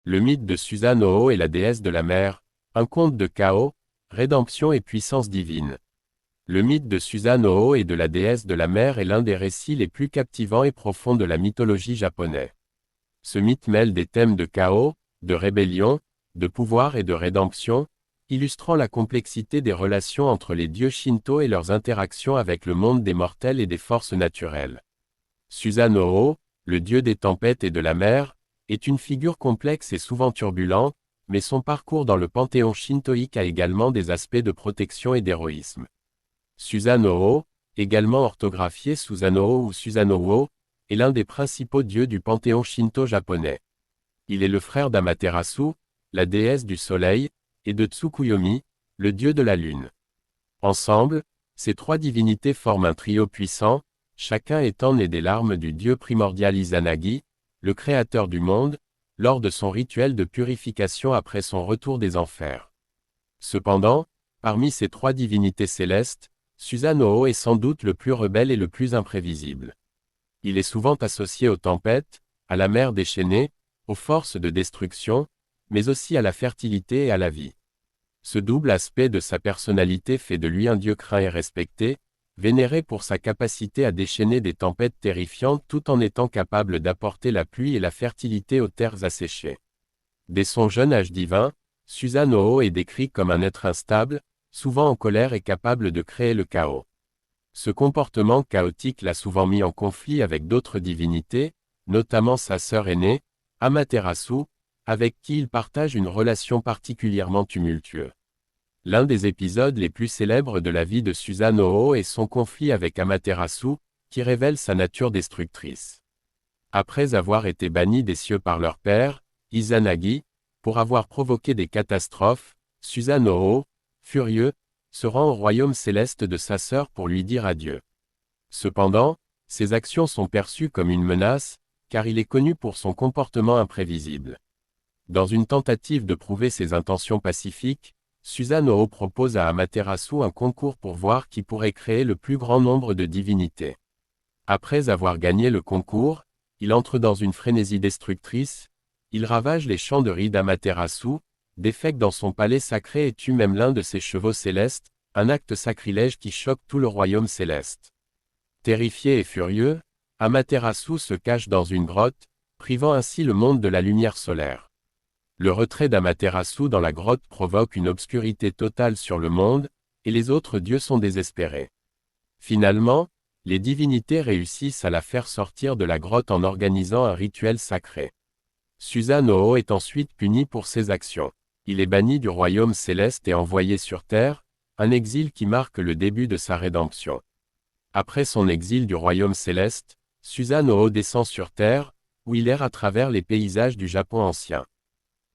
Le mythe de Susanoo et la déesse de la mer, un conte de chaos, rédemption et puissance divine. Le mythe de Susanoo et de la déesse de la mer est l'un des récits les plus captivants et profonds de la mythologie japonaise. Ce mythe mêle des thèmes de chaos, de rébellion, de pouvoir et de rédemption, illustrant la complexité des relations entre les dieux shinto et leurs interactions avec le monde des mortels et des forces naturelles. Susanoo, le dieu des tempêtes et de la mer, est une figure complexe et souvent turbulente, mais son parcours dans le panthéon shintoïque a également des aspects de protection et d'héroïsme. Susanoo, également orthographié Susanoo ou Susanoo, est l'un des principaux dieux du panthéon shinto japonais. Il est le frère d'Amaterasu, la déesse du soleil, et de Tsukuyomi, le dieu de la lune. Ensemble, ces trois divinités forment un trio puissant, chacun étant né des larmes du dieu primordial Izanagi, le créateur du monde, lors de son rituel de purification après son retour des enfers. Cependant, parmi ces trois divinités célestes, Susanoo est sans doute le plus rebelle et le plus imprévisible. Il est souvent associé aux tempêtes, à la mer déchaînée, aux forces de destruction, mais aussi à la fertilité et à la vie. Ce double aspect de sa personnalité fait de lui un dieu craint et respecté, vénéré pour sa capacité à déchaîner des tempêtes terrifiantes tout en étant capable d'apporter la pluie et la fertilité aux terres asséchées. Dès son jeune âge divin, Susanoo est décrit comme un être instable, souvent en colère et capable de créer le chaos. Ce comportement chaotique l'a souvent mis en conflit avec d'autres divinités, notamment sa sœur aînée, Amaterasu, avec qui il partage une relation particulièrement tumultueuse. L'un des épisodes les plus célèbres de la vie de Susanoo est son conflit avec Amaterasu, qui révèle sa nature destructrice. Après avoir été banni des cieux par leur père, Izanagi, pour avoir provoqué des catastrophes, Susanoo, furieux, se rend au royaume céleste de sa sœur pour lui dire adieu. Cependant, ses actions sont perçues comme une menace, car il est connu pour son comportement imprévisible. Dans une tentative de prouver ses intentions pacifiques, Susanoo propose à Amaterasu un concours pour voir qui pourrait créer le plus grand nombre de divinités. Après avoir gagné le concours, il entre dans une frénésie destructrice, il ravage les champs de riz d'Amaterasu, défèque dans son palais sacré et tue même l'un de ses chevaux célestes, un acte sacrilège qui choque tout le royaume céleste. Terrifié et furieux, Amaterasu se cache dans une grotte, privant ainsi le monde de la lumière solaire. Le retrait d'Amaterasu dans la grotte provoque une obscurité totale sur le monde, et les autres dieux sont désespérés. Finalement, les divinités réussissent à la faire sortir de la grotte en organisant un rituel sacré. Susanoo est ensuite puni pour ses actions. Il est banni du royaume céleste et envoyé sur Terre, un exil qui marque le début de sa rédemption. Après son exil du royaume céleste, Susanoo descend sur Terre, où il erre à travers les paysages du Japon ancien.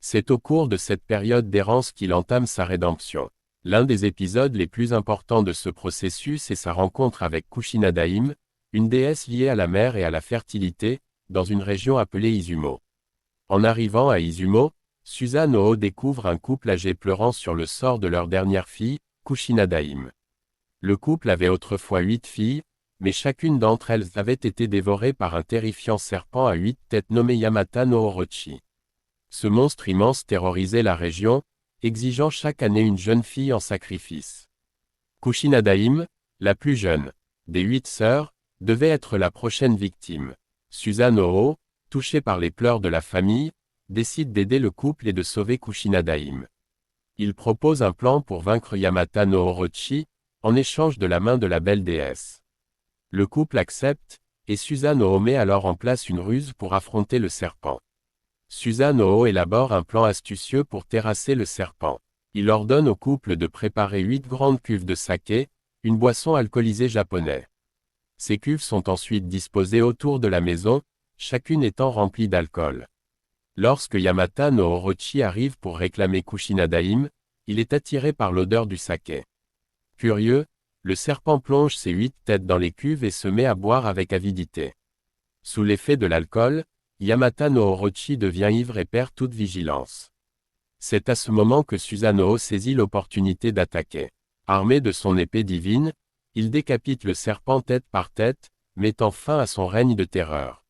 C'est au cours de cette période d'errance qu'il entame sa rédemption. L'un des épisodes les plus importants de ce processus est sa rencontre avec Kushinadaim, une déesse liée à la mer et à la fertilité, dans une région appelée Izumo. En arrivant à Izumo, Susanoo découvre un couple âgé pleurant sur le sort de leur dernière fille, Kushinadaim. Le couple avait autrefois 8 filles, mais chacune d'entre elles avait été dévorée par un terrifiant serpent à 8 têtes nommé Yamata no Orochi. Ce monstre immense terrorisait la région, exigeant chaque année une jeune fille en sacrifice. Kushinadaim, la plus jeune des 8 sœurs, devait être la prochaine victime. Susanoo, touché par les pleurs de la famille, décide d'aider le couple et de sauver Kushinadaim. Il propose un plan pour vaincre Yamata no Orochi, en échange de la main de la belle déesse. Le couple accepte, et Susanoo met alors en place une ruse pour affronter le serpent. Susanoo élabore un plan astucieux pour terrasser le serpent. Il ordonne au couple de préparer 8 grandes cuves de saké, une boisson alcoolisée japonaise. Ces cuves sont ensuite disposées autour de la maison, chacune étant remplie d'alcool. Lorsque Yamata no Orochi arrive pour réclamer Kushinadaim, il est attiré par l'odeur du saké. Furieux, le serpent plonge ses 8 têtes dans les cuves et se met à boire avec avidité. Sous l'effet de l'alcool, Yamata no Orochi devient ivre et perd toute vigilance. C'est à ce moment que Susanoo saisit l'opportunité d'attaquer. Armé de son épée divine, il décapite le serpent tête par tête, mettant fin à son règne de terreur.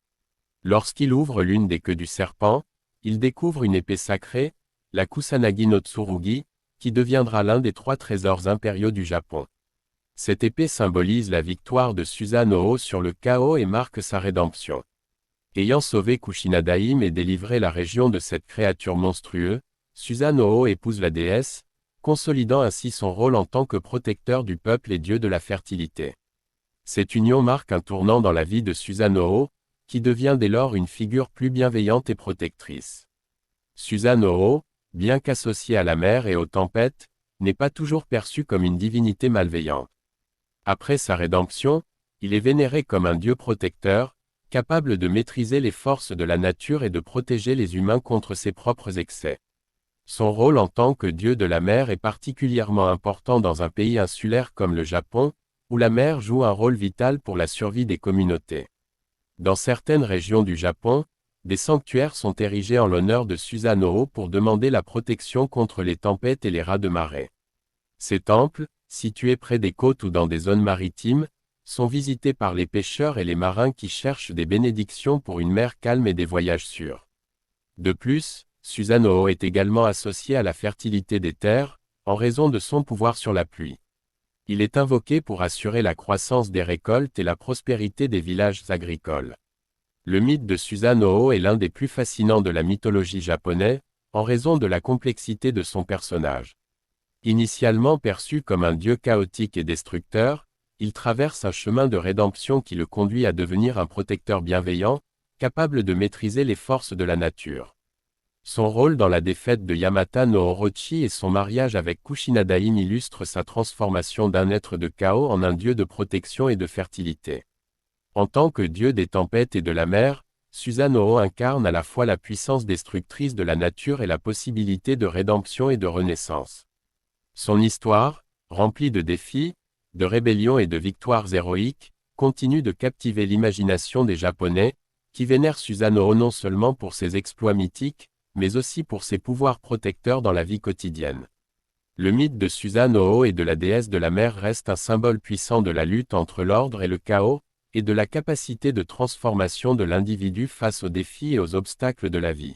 Lorsqu'il ouvre l'une des queues du serpent, il découvre une épée sacrée, la Kusanagi no Tsurugi, qui deviendra l'un des 3 trésors impériaux du Japon. Cette épée symbolise la victoire de Susanoo sur le chaos et marque sa rédemption. Ayant sauvé Kushinadaim et délivré la région de cette créature monstrueuse, Susanoo épouse la déesse, consolidant ainsi son rôle en tant que protecteur du peuple et dieu de la fertilité. Cette union marque un tournant dans la vie de Susanoo, qui devient dès lors une figure plus bienveillante et protectrice. Susanoo, bien qu'associée à la mer et aux tempêtes, n'est pas toujours perçu comme une divinité malveillante. Après sa rédemption, il est vénéré comme un dieu protecteur, capable de maîtriser les forces de la nature et de protéger les humains contre ses propres excès. Son rôle en tant que dieu de la mer est particulièrement important dans un pays insulaire comme le Japon, où la mer joue un rôle vital pour la survie des communautés. Dans certaines régions du Japon, des sanctuaires sont érigés en l'honneur de Susanoo pour demander la protection contre les tempêtes et les rats de marée. Ces temples, situés près des côtes ou dans des zones maritimes, sont visités par les pêcheurs et les marins qui cherchent des bénédictions pour une mer calme et des voyages sûrs. De plus, Susanoo est également associé à la fertilité des terres, en raison de son pouvoir sur la pluie. Il est invoqué pour assurer la croissance des récoltes et la prospérité des villages agricoles. Le mythe de Susanoo est l'un des plus fascinants de la mythologie japonaise, en raison de la complexité de son personnage. Initialement perçu comme un dieu chaotique et destructeur, il traverse un chemin de rédemption qui le conduit à devenir un protecteur bienveillant, capable de maîtriser les forces de la nature. Son rôle dans la défaite de Yamata no Orochi et son mariage avec Kushinadaim illustrent sa transformation d'un être de chaos en un dieu de protection et de fertilité. En tant que dieu des tempêtes et de la mer, Susanoo incarne à la fois la puissance destructrice de la nature et la possibilité de rédemption et de renaissance. Son histoire, remplie de défis, de rébellions et de victoires héroïques, continue de captiver l'imagination des Japonais, qui vénèrent Susanoo non seulement pour ses exploits mythiques, mais aussi pour ses pouvoirs protecteurs dans la vie quotidienne. Le mythe de Susanoo et de la déesse de la mer reste un symbole puissant de la lutte entre l'ordre et le chaos, et de la capacité de transformation de l'individu face aux défis et aux obstacles de la vie.